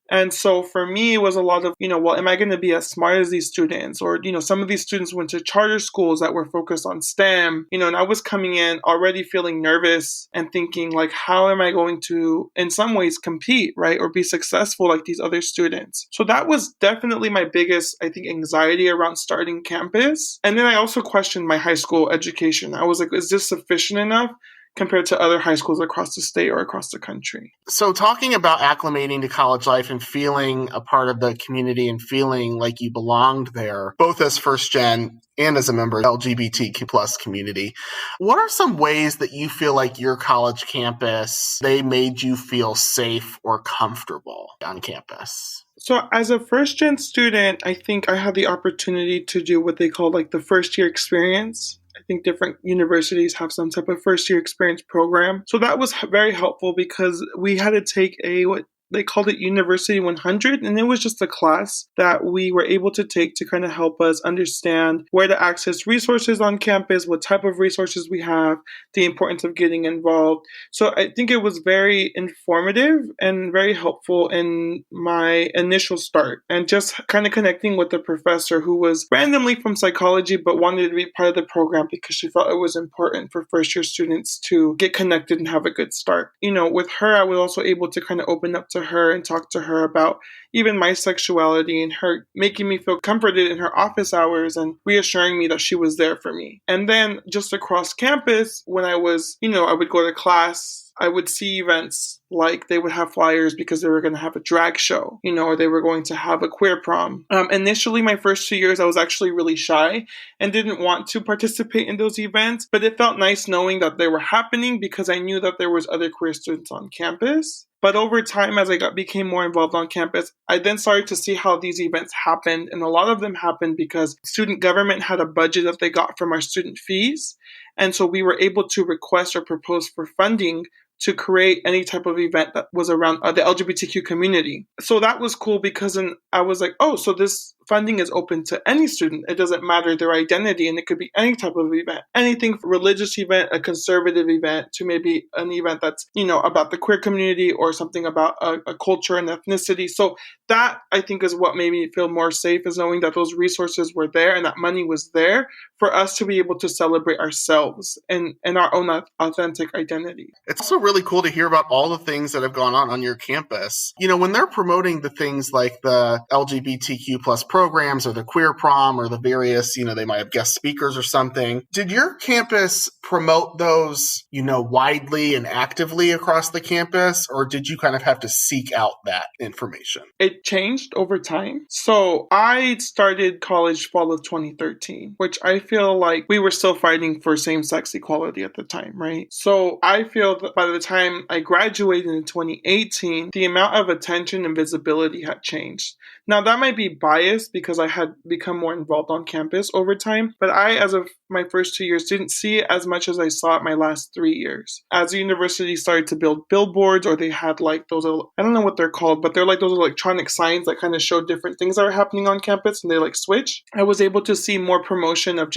And so for me, it was a lot of, am I going to be as smart as these students? Or, some of these students went to charter schools that were focused on STEM, and I was coming in already feeling nervous and thinking like, how am I going to, in some ways, compete, right? Or be successful like these other students. So that was definitely my biggest, I think, anxiety around starting campus. And then I also questioned my high school education. I was like, is this sufficient enough compared to other high schools across the state or across the country? So talking about acclimating to college life and feeling a part of the community and feeling like you belonged there, both as first gen and as a member of the LGBTQ plus community, what are some ways that you feel like your college campus, they made you feel safe or comfortable on campus? So as a first gen student, I think I had the opportunity to do what they call like the first year experience. I think different universities have some type of first year experience program. So that was very helpful because we had to take what they called it University 100, and it was just a class that we were able to take to kind of help us understand where to access resources on campus, what type of resources we have, the importance of getting involved. So I think it was very informative and very helpful in my initial start, and just kind of connecting with the professor who was randomly from psychology but wanted to be part of the program because she felt it was important for first year students to get connected and have a good start. With her, I was also able to kind of open up to her and talk to her about even my sexuality, and her making me feel comforted in her office hours and reassuring me that she was there for me. And then just across campus, when I was, I would go to class, I would see events like they would have flyers because they were going to have a drag show, or they were going to have a queer prom. Initially, my first 2 years, I was actually really shy and didn't want to participate in those events, but it felt nice knowing that they were happening because I knew that there was other queer students on campus. But over time, as I became more involved on campus, I then started to see how these events happened. And a lot of them happened because student government had a budget that they got from our student fees. And so we were able to request or propose for funding to create any type of event that was around the LGBTQ community. So that was cool because then I was like, oh, so this funding is open to any student. It doesn't matter their identity, and it could be any type of event. Anything from a religious event, a conservative event, to maybe an event that's, about the queer community or something about a culture and ethnicity. So that, I think, is what made me feel more safe, is knowing that those resources were there and that money was there for us to be able to celebrate ourselves and our own authentic identity. It's also really cool to hear about all the things that have gone on your campus. When they're promoting the things like the LGBTQ plus programs or the queer prom or the various, they might have guest speakers or something. Did your campus promote those, widely and actively across the campus, or did you kind of have to seek out that information? It changed over time. So I started college fall of 2013, which I feel like we were still fighting for same-sex equality at the time, right? So I feel that by the time I graduated in 2018, the amount of attention and visibility had changed. Now, that might be biased because I had become more involved on campus over time, but I, as of my first 2 years, didn't see it as much as I saw it my last 3 years. As the university started to build billboards, or they had like those, I don't know what they're called, but they're like those electronic signs that kind of show different things that are happening on campus, and they like switch. I was able to see more promotion of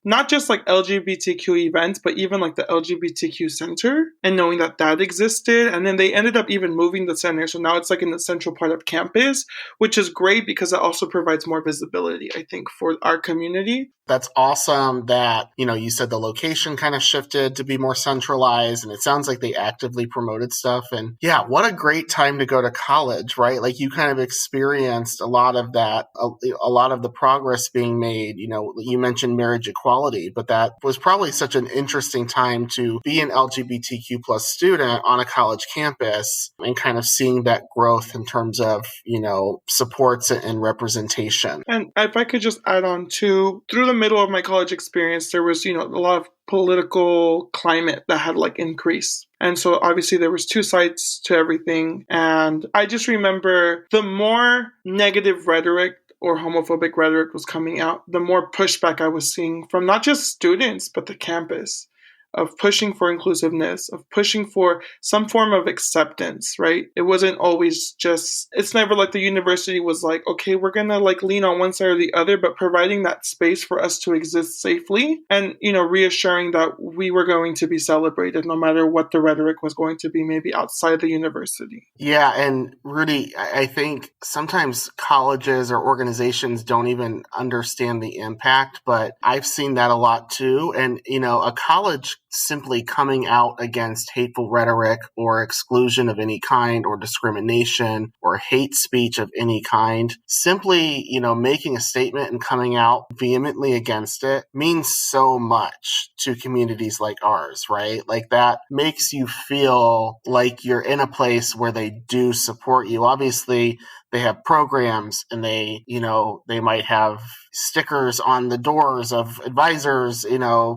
not just like LGBTQ events, but even like the LGBTQ center, and knowing that that existed. And then they ended up even moving the center, so now it's like in the central part of campus, which is great because it also provides more visibility, I think, for our community. That's awesome that, you said the location kind of shifted to be more centralized, and it sounds like they actively promoted stuff. And yeah, what a great time to go to college, right? Like you kind of experienced a lot of that, a lot of the progress being made. You mentioned marriage equality, but that was probably such an interesting time to be an LGBTQ plus student on a college campus and kind of seeing that growth in terms of, supports and representation. And if I could just add on to, through the middle of my college experience, there was, a lot of political climate that had like increased. And so obviously there was two sides to everything. And I just remember the more negative rhetoric or homophobic rhetoric was coming out, the more pushback I was seeing from not just students, but the campus, of pushing for inclusiveness, of pushing for some form of acceptance, right? It wasn't always just, it's never like the university was like, okay, we're gonna like lean on one side or the other, but providing that space for us to exist safely and, reassuring that we were going to be celebrated no matter what the rhetoric was going to be, maybe outside the university. Yeah, and Rudy, I think sometimes colleges or organizations don't even understand the impact, but I've seen that a lot too. And, a college simply coming out against hateful rhetoric or exclusion of any kind or discrimination or hate speech of any kind, simply, making a statement and coming out vehemently against it means so much to communities like ours, right? Like that makes you feel like you're in a place where they do support you. Obviously, they have programs and they might have stickers on the doors of advisors,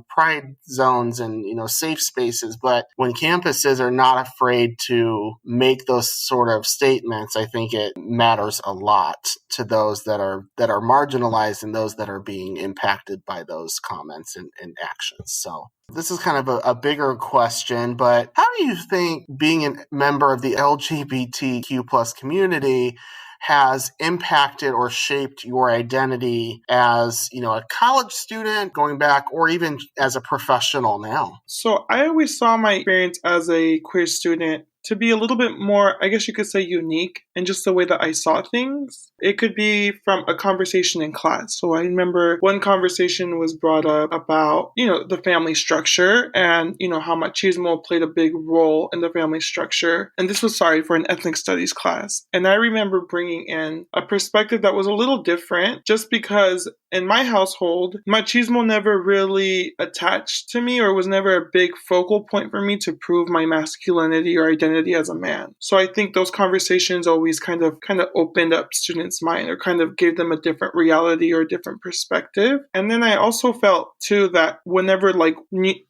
pride zones and, safe spaces. But when campuses are not afraid to make those sort of statements, I think it matters a lot to those that are marginalized and those that are being impacted by those comments and actions. So this is kind of a bigger question, but how do you think being a member of the LGBTQ plus community has impacted or shaped your identity as, a college student going back or even as a professional now? So I always saw my experience as a queer student to be a little bit more, I guess you could say, unique in just the way that I saw things. It could be from a conversation in class. So I remember one conversation was brought up about, the family structure and, how machismo played a big role in the family structure. And this was, for an ethnic studies class. And I remember bringing in a perspective that was a little different just because in my household, machismo never really attached to me or was never a big focal point for me to prove my masculinity or identity as a man. So I think those conversations always kind of opened up students' mind or kind of gave them a different reality or a different perspective. And then I also felt too that whenever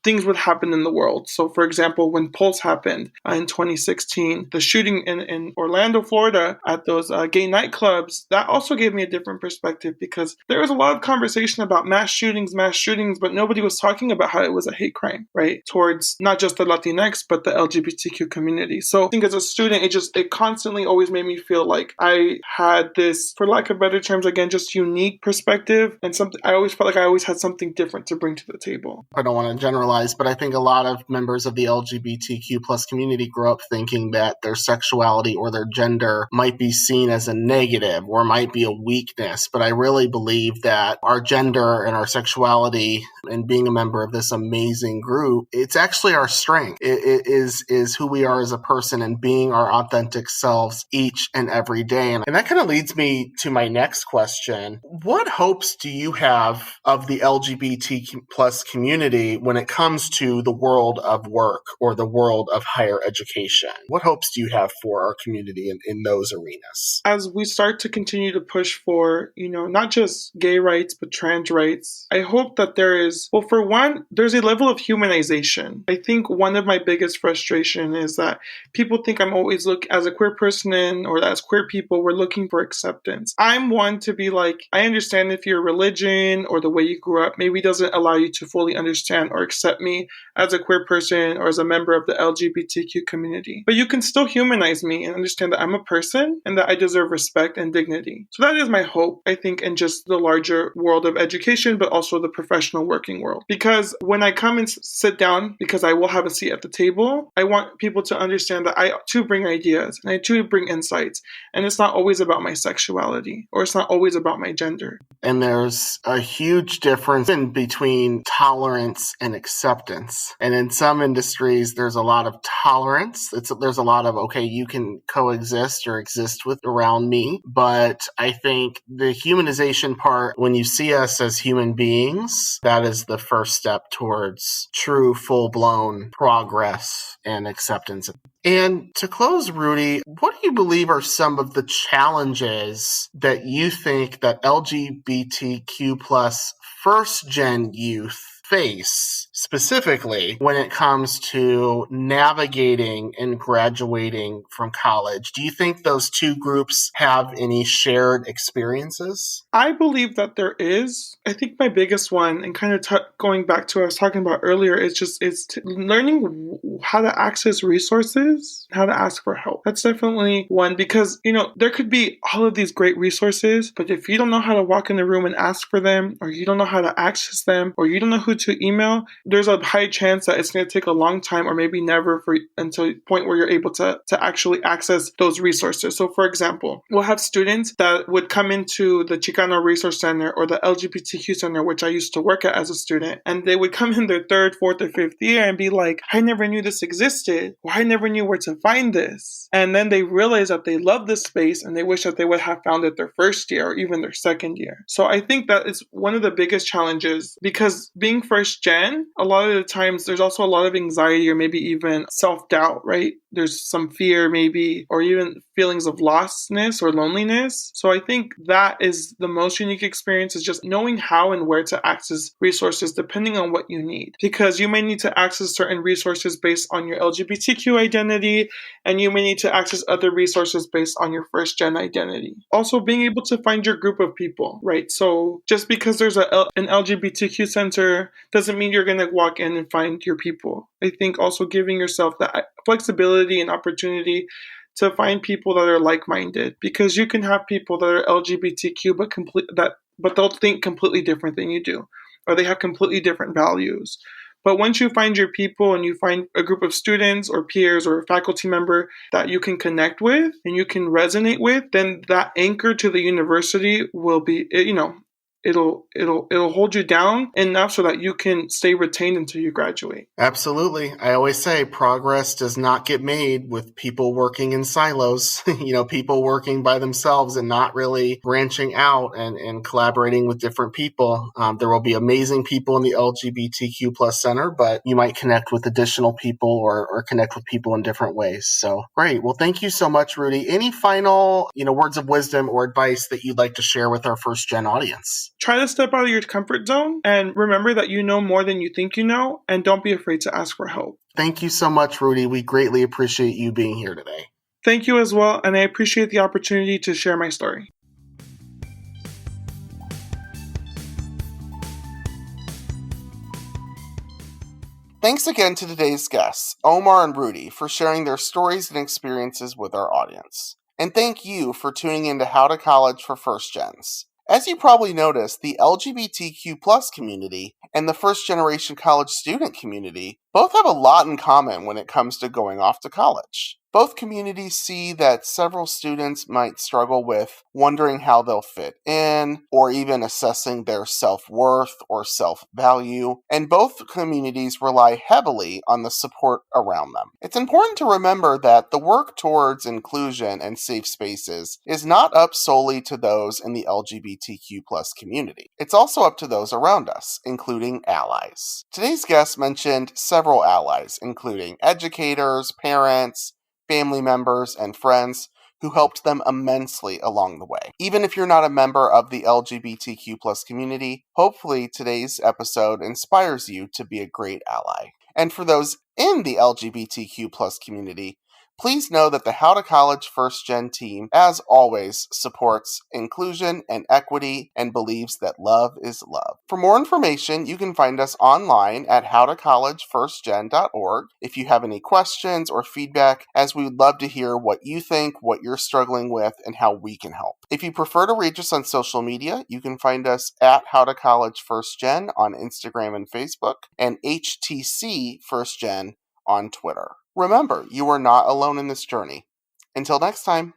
things would happen in the world. So for example, when Pulse happened in 2016, the shooting in Orlando, Florida at those gay nightclubs, that also gave me a different perspective because there was a lot of conversation about mass shootings, but nobody was talking about how it was a hate crime, right? Towards not just the Latinx, but the LGBTQ community. So I think as a student, it constantly always made me feel like I had this, for lack of better terms, again, just unique perspective and something. I always felt like I always had something different to bring to the table. I don't want to generalize, but I think a lot of members of the LGBTQ plus community grow up thinking that their sexuality or their gender might be seen as a negative or might be a weakness. But I really believe that our gender and our sexuality and being a member of this amazing group, it's actually our strength. It is who we are as a person and being our authentic selves each and every day. And that kind of leads me to my next question. What hopes do you have of the LGBT plus community when it comes to the world of work or the world of higher education? What hopes do you have for our community in those arenas? As we start to continue to push for, not just gay rights, but trans rights, I hope that for one, there's a level of humanization. I think one of my biggest frustration is that people think I'm always as a queer person or as queer people, we're looking for acceptance. I'm one to be like, I understand if your religion or the way you grew up maybe doesn't allow you to fully understand or accept me as a queer person or as a member of the LGBTQ community. But you can still humanize me and understand that I'm a person and that I deserve respect and dignity. So that is my hope, I think, in just the larger world of education, but also the professional working world. Because when I come and sit down, because I will have a seat at the table, I want people to understand that I too bring ideas and I too bring insights. And it's not always about my sexuality or it's not always about my gender. And there's a huge difference in between tolerance and acceptance. And in some industries, there's a lot of tolerance. There's a lot of, okay, you can coexist or exist with around me. But I think the humanization part, when you see us as human beings, that is the first step towards true, full-blown progress and acceptance. And to close, Rudy, what do you believe are some of the challenges that you think that LGBTQ plus first-gen youth face specifically when it comes to navigating and graduating from college? Do you think those two groups have any shared experiences? I believe that there is. I think my biggest one, and kind of going back to what I was talking about earlier, is learning how to access resources, how to ask for help. That's definitely one because, there could be all of these great resources, but if you don't know how to walk in the room and ask for them, or you don't know how to access them, or you don't know who to email, there's a high chance that it's going to take a long time or maybe never until the point where you're able to actually access those resources. So for example, we'll have students that would come into the Chicano Resource Center or the LGBTQ Center, which I used to work at as a student, and they would come in their third, fourth, or fifth year and be like, I never knew this existed, or I never knew where to find this. And then they realize that they love this space and they wish that they would have found it their first year or even their second year. So I think that is one of the biggest challenges because being first gen, a lot of the times there's also a lot of anxiety or maybe even self-doubt, right? There's some fear maybe, or even feelings of lostness or loneliness. So I think that is the most unique experience, is just knowing how and where to access resources depending on what you need. Because you may need to access certain resources based on your LGBTQ identity, and you may need to access other resources based on your first gen identity. Also being able to find your group of people, right? So just because there's an LGBTQ center doesn't mean you're going to walk in and find your people. I think also giving yourself that flexibility and opportunity to find people that are like-minded, because you can have people that are LGBTQ but they'll think completely different than you do, or they have completely different values. But once you find your people and you find a group of students or peers or a faculty member that you can connect with and you can resonate with, then that anchor to the university will be, it'll hold you down enough so that you can stay retained until you graduate. Absolutely. I always say progress does not get made with people working in silos, people working by themselves and not really branching out and collaborating with different people. There will be amazing people in the LGBTQ plus center, but you might connect with additional people or connect with people in different ways. So great. Well, thank you so much, Rudy. Any final, words of wisdom or advice that you'd like to share with our first gen audience? Try to step out of your comfort zone and remember that you know more than you think you know, and don't be afraid to ask for help. Thank you so much, Rudy. We greatly appreciate you being here today. Thank you as well, and I appreciate the opportunity to share my story. Thanks again to today's guests, Omar and Rudy, for sharing their stories and experiences with our audience. And thank you for tuning in to How to College for First Gens. As you probably noticed, the LGBTQ plus community and the first generation college student community both have a lot in common when it comes to going off to college. Both communities see that several students might struggle with wondering how they'll fit in, or even assessing their self-worth or self-value, and both communities rely heavily on the support around them. It's important to remember that the work towards inclusion and safe spaces is not up solely to those in the LGBTQ plus community. It's also up to those around us, including allies. Today's guest mentioned several allies, including educators, parents, family members, and friends who helped them immensely along the way. Even if you're not a member of the LGBTQ plus community, hopefully today's episode inspires you to be a great ally. And for those in the LGBTQ plus community, please know that the How to College First Gen team, as always, supports inclusion and equity and believes that love is love. For more information, you can find us online at howtocollegefirstgen.org. If you have any questions or feedback, as we would love to hear what you think, what you're struggling with, and how we can help. If you prefer to reach us on social media, you can find us at How to College First Gen on Instagram and Facebook, and HTC First Gen on Twitter. Remember, you are not alone in this journey. Until next time.